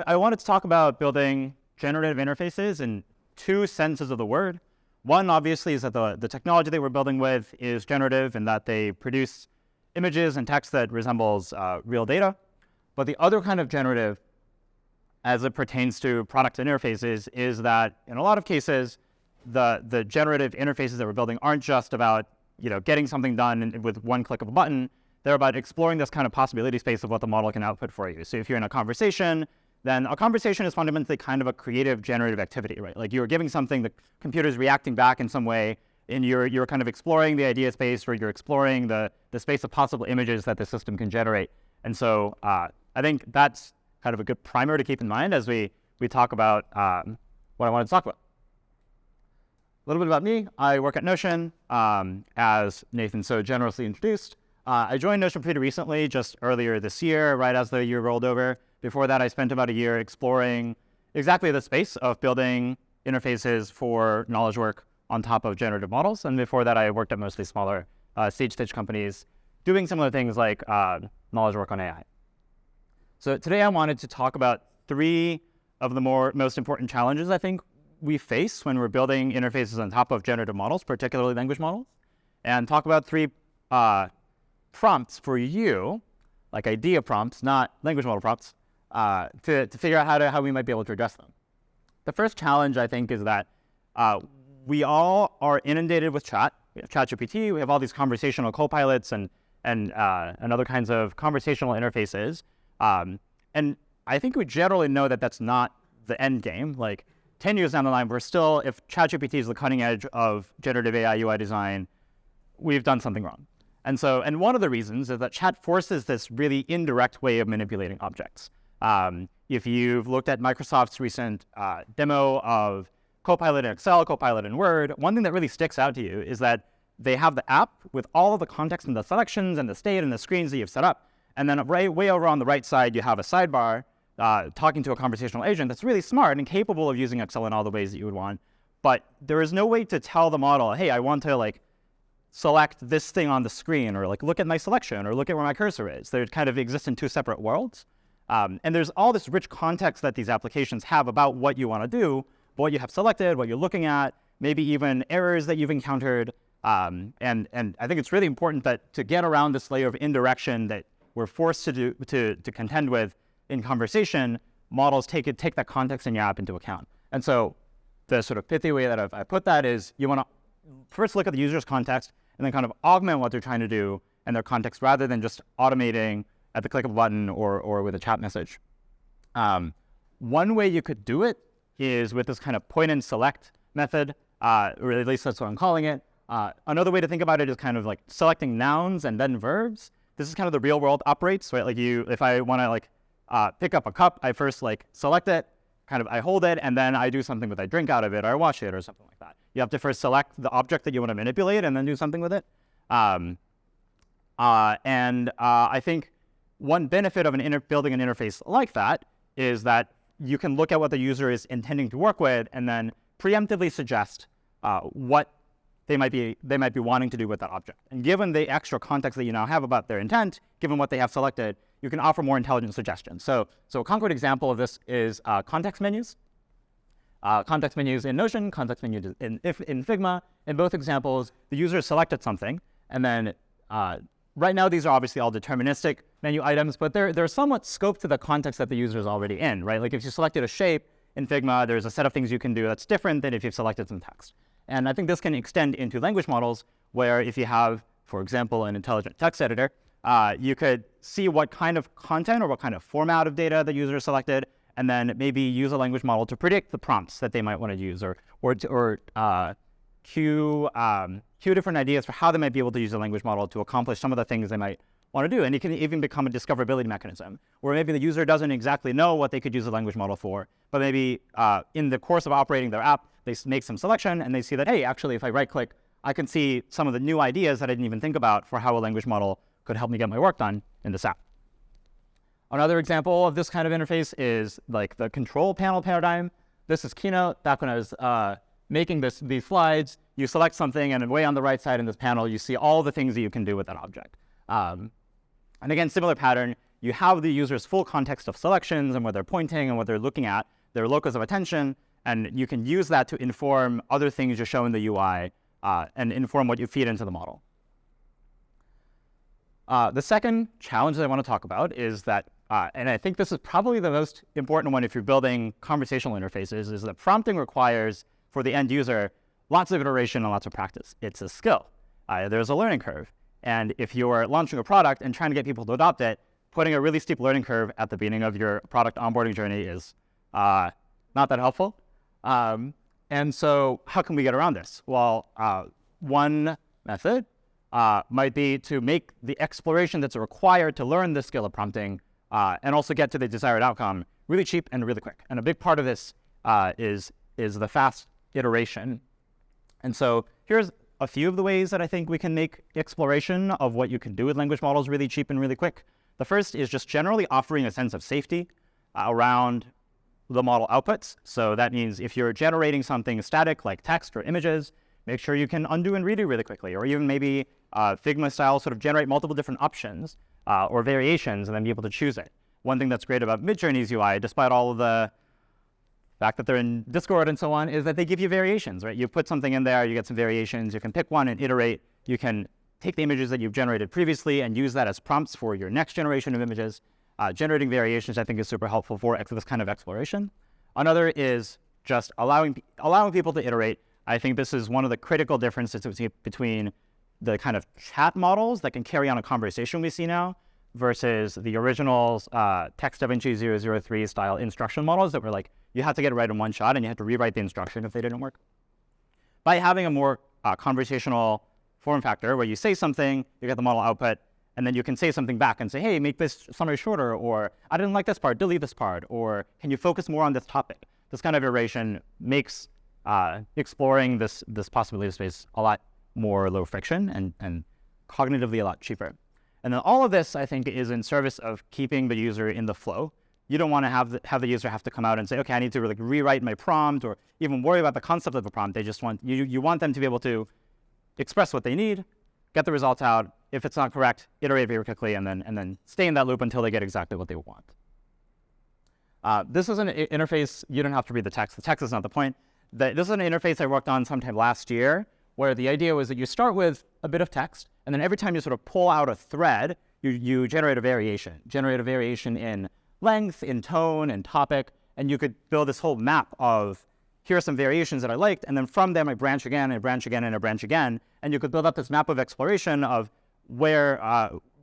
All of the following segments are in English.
I wanted to talk about building generative interfaces in two senses of the word. One, obviously, is that the technology that we're building with is generative in that they produce images and text that resembles real data. But the other kind of generative, as it pertains to product interfaces, is that in a lot of cases, the generative interfaces that we're building aren't just about getting something done with one click of a button. They're about exploring this kind of possibility space of what the model can output for you. So if you're in a conversation, then a conversation is fundamentally kind of a creative generative activity, right? Like you're giving something, the computer is reacting back in some way, and you're kind of exploring the idea space, where you're exploring the space of possible images that the system can generate. And so I think that's kind of a good primer to keep in mind as we talk about what I wanted to talk about. A little bit about me. I work at Notion, as Nathan so generously introduced. I joined Notion pretty recently, just earlier this year, right as the year rolled over. Before that, I spent about a year exploring exactly the space of building interfaces for knowledge work on top of generative models. And before that, I worked at mostly smaller stage companies doing similar things like knowledge work on AI. So today I wanted to talk about three of the most important challenges I think we face when we're building interfaces on top of generative models, particularly language models, and talk about three prompts for you, like idea prompts, not language model prompts, to figure out how we might be able to address them. The first challenge, I think, is that we all are inundated with chat. We have ChatGPT, we have all these conversational copilots and other kinds of conversational interfaces. And I think we generally know that that's not the end game. Like 10 years down the line, we're still, if ChatGPT is the cutting edge of generative AI UI design, we've done something wrong. And one of the reasons is that chat forces this really indirect way of manipulating objects. If you've looked at Microsoft's recent demo of Copilot in Excel, Copilot in Word, one thing that really sticks out to you is that they have the app with all of the context and the selections and the state and the screens that you've set up. And then way over on the right side, you have a sidebar talking to a conversational agent that's really smart and capable of using Excel in all the ways that you would want. But there is no way to tell the model, hey, I want to select this thing on the screen, or look at my selection, or look at where my cursor is. They kind of exist in two separate worlds. And there's all this rich context that these applications have about what you want to do, what you have selected, what you're looking at, maybe even errors that you've encountered. And I think it's really important that to get around this layer of indirection that we're forced to contend with in conversation, models take that context in your app into account. And so the sort of pithy way that I put that is you want to first look at the user's context and then kind of augment what they're trying to do and their context rather than just automating at the click of a button or with a chat message. One way you could do it is with this kind of point and select method, or at least that's what I'm calling it. Another way to think about it is kind of like selecting nouns and then verbs. This is kind of the real world operates, right? Like if I want to pick up a cup, I first select it, I hold it, and then I do something with it. I drink out of it, or I wash it, or something like that. You have to first select the object that you want to manipulate and then do something with it. I think one benefit of building an interface like that is that you can look at what the user is intending to work with and then preemptively suggest what they might be wanting to do with that object. And given the extra context that you now have about their intent, given what they have selected, you can offer more intelligent suggestions. So a concrete example of this is context menus. Context menus in Notion, context menus in Figma. In both examples, the user selected something, and then right now these are obviously all deterministic menu items, but they're somewhat scoped to the context that the user is already in, right? Like if you selected a shape in Figma, there's a set of things you can do that's different than if you've selected some text. And I think this can extend into language models, where if you have, for example, an intelligent text editor, you could see what kind of content or what kind of format of data the user selected, and then maybe use a language model to predict the prompts that they might want to use, or cue different ideas for how they might be able to use a language model to accomplish some of the things they might want to do. And it can even become a discoverability mechanism, where maybe the user doesn't exactly know what they could use a language model for, but maybe in the course of operating their app, they make some selection and they see that, hey, actually, if I right-click, I can see some of the new ideas that I didn't even think about for how a language model could help me get my work done in this app. Another example of this kind of interface is the control panel paradigm. This is Keynote. Back when I was making these slides, you select something, and way on the right side in this panel, you see all the things that you can do with that object. And again, similar pattern. you have the user's full context of selections and what they're pointing and what they're looking at, their locus of attention, and you can use that to inform other things you show in the UI and inform what you feed into the model. The second challenge that I want to talk about is that, and I think this is probably the most important one if you're building conversational interfaces, is that prompting requires, for the end user, lots of iteration and lots of practice. It's a skill. There's a learning curve. And if you're launching a product and trying to get people to adopt it, putting a really steep learning curve at the beginning of your product onboarding journey is not that helpful. And so how can we get around this? Well, one method might be to make the exploration that's required to learn the skill of prompting and also get to the desired outcome really cheap and really quick. And a big part of this is the fast iteration. And so here's a few of the ways that I think we can make exploration of what you can do with language models really cheap and really quick. The first is just generally offering a sense of safety around the model outputs. So that means if you're generating something static like text or images, make sure you can undo and redo really quickly, or even maybe Figma style sort of generate multiple different options or variations and then be able to choose it. One thing that's great about Midjourney's UI, despite all of the fact that they're in Discord and so on, is that they give you variations, right? You put something in there, you get some variations, you can pick one and iterate. You can take the images that you've generated previously and use that as prompts for your next generation of images. Generating variations, I think, is super helpful for this kind of exploration. Another is just allowing people to iterate. I think this is one of the critical differences between the kind of chat models that can carry on a conversation we see now versus the original Text DaVinci 003 style instruction models that were like, you have to get it right in one shot and you have to rewrite the instruction if they didn't work. By having a more conversational form factor where you say something, you get the model output, and then you can say something back and say, hey, make this summary shorter, or I didn't like this part, delete this part, or can you focus more on this topic? This kind of iteration makes exploring this possibility space a lot more low friction and cognitively a lot cheaper. And then all of this, I think, is in service of keeping the user in the flow. You don't want to have the user have to come out and say, okay, I need to like rewrite my prompt or even worry about the concept of the prompt. They just want, you want them to be able to express what they need, get the result out. If it's not correct, iterate very quickly and then stay in that loop until they get exactly what they want. This is an interface, you don't have to read the text. The text is not the point. This is an interface I worked on sometime last year where the idea was that you start with a bit of text and then every time you sort of pull out a thread, you generate a variation in length, in tone, in topic, and you could build this whole map of here are some variations that I liked, and then from them I branch again, and I branch again, and I branch again, and you could build up this map of exploration of where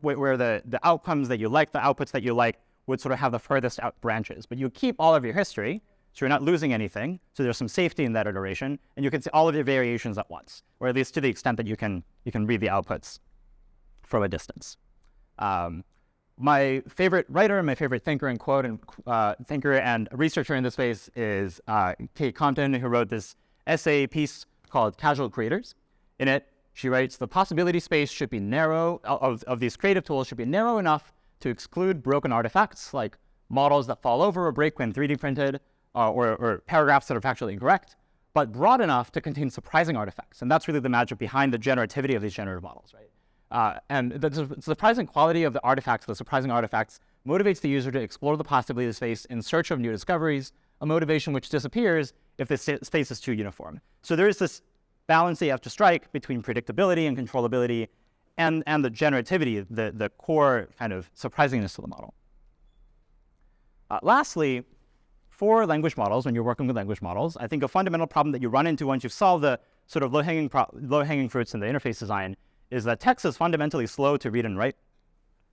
the outcomes that you like, the outputs that you like, would sort of have the furthest out branches. But you keep all of your history, so you're not losing anything, so there's some safety in that iteration, and you can see all of your variations at once, or at least to the extent that you can read the outputs from a distance. My favorite writer, my favorite thinker and researcher in this space is Kate Compton, who wrote this essay piece called Casual Creators. In it, she writes, the possibility space should be narrow, of these creative tools should be narrow enough to exclude broken artifacts like models that fall over or break when 3D printed or paragraphs that are factually incorrect, but broad enough to contain surprising artifacts. And that's really the magic behind the generativity of these generative models, right? And the surprising quality of the artifacts, the surprising artifacts, motivates the user to explore the possibility space in search of new discoveries, a motivation which disappears if the space is too uniform. So there is this balance that you have to strike between predictability and controllability and the generativity, the core kind of surprisingness of the model. Lastly, for language models, when you're working with language models, I think a fundamental problem that you run into once you've solved the sort of low-hanging fruits in the interface design is that text is fundamentally slow to read and write.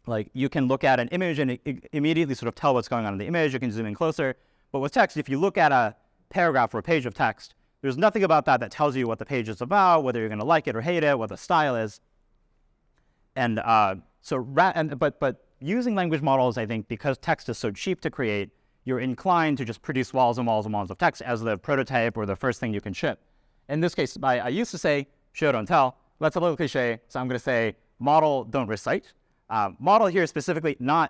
Like you can look at an image and immediately sort of tell what's going on in the image. You can zoom in closer. But with text, if you look at a paragraph or a page of text, there's nothing about that tells you what the page is about, whether you're going to like it or hate it, what the style is. And but using language models, I think, because text is so cheap to create, you're inclined to just produce walls and walls and walls of text as the prototype or the first thing you can ship. In this case, I used to say, show, don't tell. That's a little cliche, so I'm going to say model, don't recite. Model here specifically, I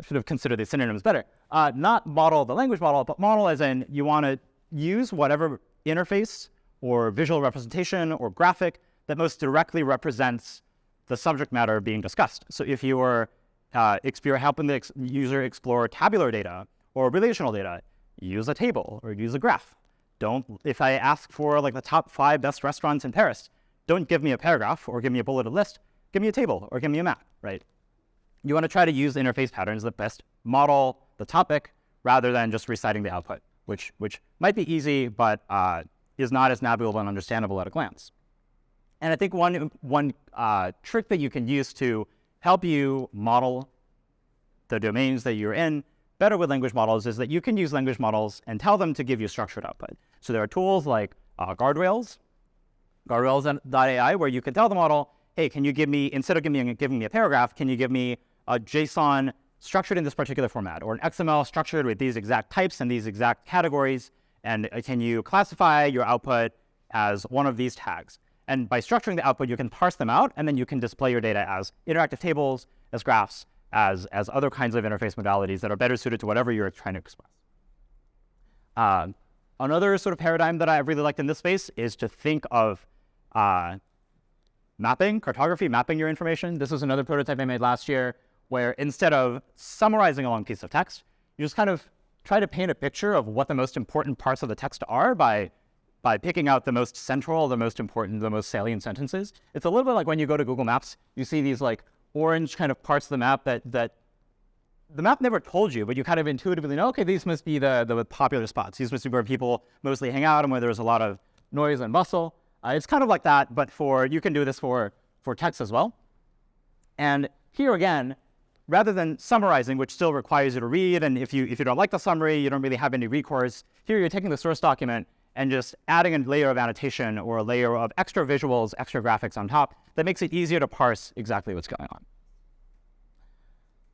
should have considered these synonyms better. Not model the language model, but model as in you want to use whatever interface or visual representation or graphic that most directly represents the subject matter being discussed. So if you were helping the user explore tabular data or relational data, use a table or use a graph. If I ask for like the top 5 best restaurants in Paris, don't give me a paragraph or give me a bulleted list. Give me a table or give me a map, right? You want to try to use interface patterns that best model the topic rather than just reciting the output, which might be easy, but is not as navigable and understandable at a glance. And I think one trick that you can use to help you model the domains that you're in better with language models is that you can use language models and tell them to give you structured output. So there are tools like guardrails.ai, where you can tell the model, hey, can you give me, instead of giving me a paragraph, can you give me a JSON structured in this particular format, or an XML structured with these exact types and these exact categories, and can you classify your output as one of these tags? And by structuring the output, you can parse them out, and then you can display your data as interactive tables, as graphs, as other kinds of interface modalities that are better suited to whatever you're trying to express. Another sort of paradigm that I really liked in this space is to think of cartography, mapping your information. This was another prototype I made last year, where instead of summarizing a long piece of text, you just kind of try to paint a picture of what the most important parts of the text are by picking out the most central, the most important, the most salient sentences. It's a little bit like when you go to Google Maps, you see these like orange kind of parts of the map that the map never told you, but you kind of intuitively know, okay, these must be the popular spots. These must be where people mostly hang out and where there's a lot of noise and bustle. It's kind of like that, but you can do this for text as well. And here again, rather than summarizing, which still requires you to read, and if you don't like the summary, you don't really have any recourse, here you're taking the source document and just adding a layer of annotation or a layer of extra visuals, extra graphics on top that makes it easier to parse exactly what's going on.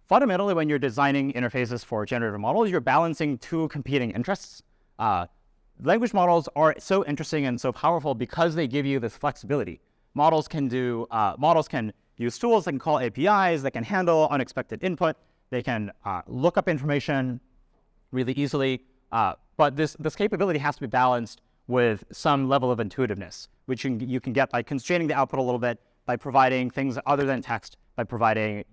Fundamentally, when you're designing interfaces for generative models, you're balancing 2 competing interests. Language models are so interesting and so powerful because they give you this flexibility. Models can use tools that can call APIs, that can handle unexpected input, they can look up information really easily, but this capability has to be balanced with some level of intuitiveness, which you can get by constraining the output a little bit, by providing things other than text, by providing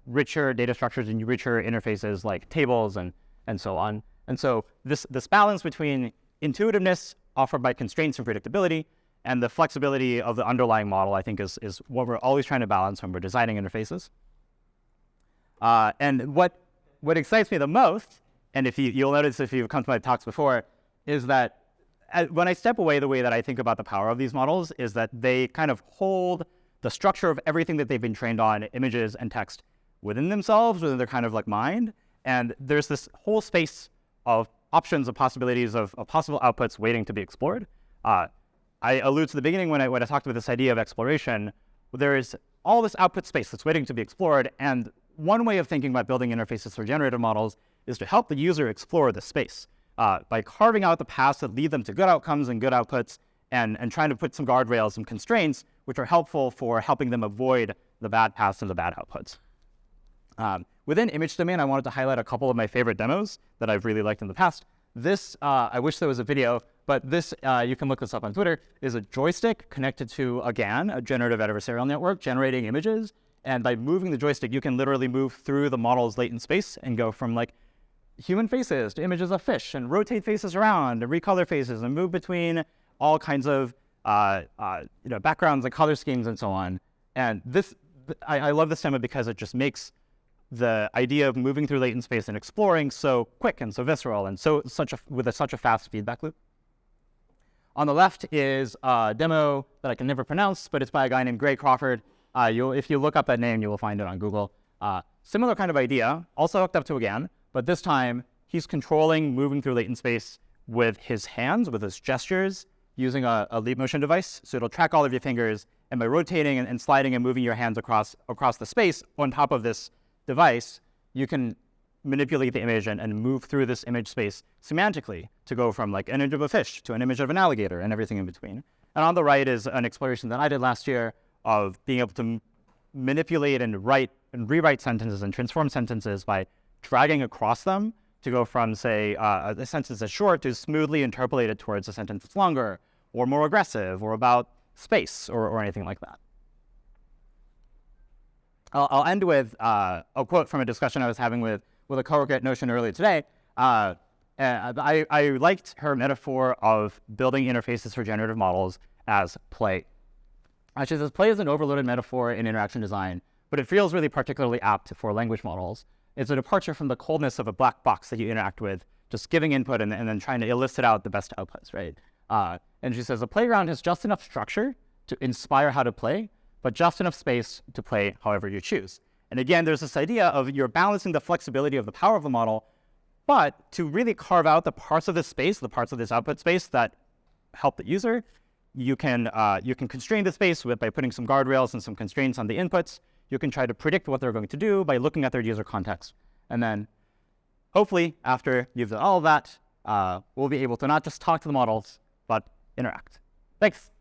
richer data structures and richer interfaces like tables and so on. And so this balance between intuitiveness offered by constraints and predictability and the flexibility of the underlying model, I think, is what we're always trying to balance when we're designing interfaces. And what excites me the most, and you'll notice if you've come to my talks before, is that when I step away, the way that I think about the power of these models is that they kind of hold the structure of everything that they've been trained on, images and text, within themselves, within their kind of like mind. And there's this whole space of options, of possibilities, of possible outputs waiting to be explored. I allude to the beginning when I talked about this idea of exploration. There is all this output space that's waiting to be explored. And one way of thinking about building interfaces for generative models is to help the user explore the space by carving out the paths that lead them to good outcomes and good outputs, and trying to put some guardrails, some constraints, which are helpful for helping them avoid the bad paths and the bad outputs. Within image domain, I wanted to highlight a couple of my favorite demos that I've really liked in the past. This, I wish there was a video, but this, you can look this up on Twitter, is a joystick connected to a GAN, a generative adversarial network, generating images. And by moving the joystick, you can literally move through the model's latent space and go from like human faces to images of fish, and rotate faces around, and recolor faces, and move between all kinds of backgrounds and color schemes and so on. And this, I love this demo because it just makes the idea of moving through latent space and exploring so quick and so visceral and with such a fast feedback loop. On the left is a demo that I can never pronounce, but it's by a guy named Gray Crawford. If you look up that name, you will find it on Google. Similar kind of idea, also hooked up to a GAN, but this time he's controlling moving through latent space with his hands, with his gestures, using a leap motion device. So it'll track all of your fingers, and by rotating and sliding and moving your hands across the space on top of this device, you can manipulate the image and move through this image space semantically to go from like an image of a fish to an image of an alligator and everything in between. And on the right is an exploration that I did last year of being able to manipulate and write and rewrite sentences and transform sentences by dragging across them to go from, say, a sentence that's short to smoothly interpolated towards a sentence that's longer or more aggressive or about space or anything like that. I'll end with a quote from a discussion I was having with a coworker at Notion earlier today. I liked her metaphor of building interfaces for generative models as play. She says play is an overloaded metaphor in interaction design, but it feels really particularly apt for language models. It's a departure from the coldness of a black box that you interact with, just giving input and then trying to elicit out the best outputs, right? And she says a playground has just enough structure to inspire how to play, but just enough space to play however you choose. And again, there's this idea of you're balancing the flexibility of the power of the model, but to really carve out the parts of this space, the parts of this output space that help the user, you can constrain the space by putting some guardrails and some constraints on the inputs. You can try to predict what they're going to do by looking at their user context. And then hopefully, after you've done all of that, we'll be able to not just talk to the models, but interact. Thanks.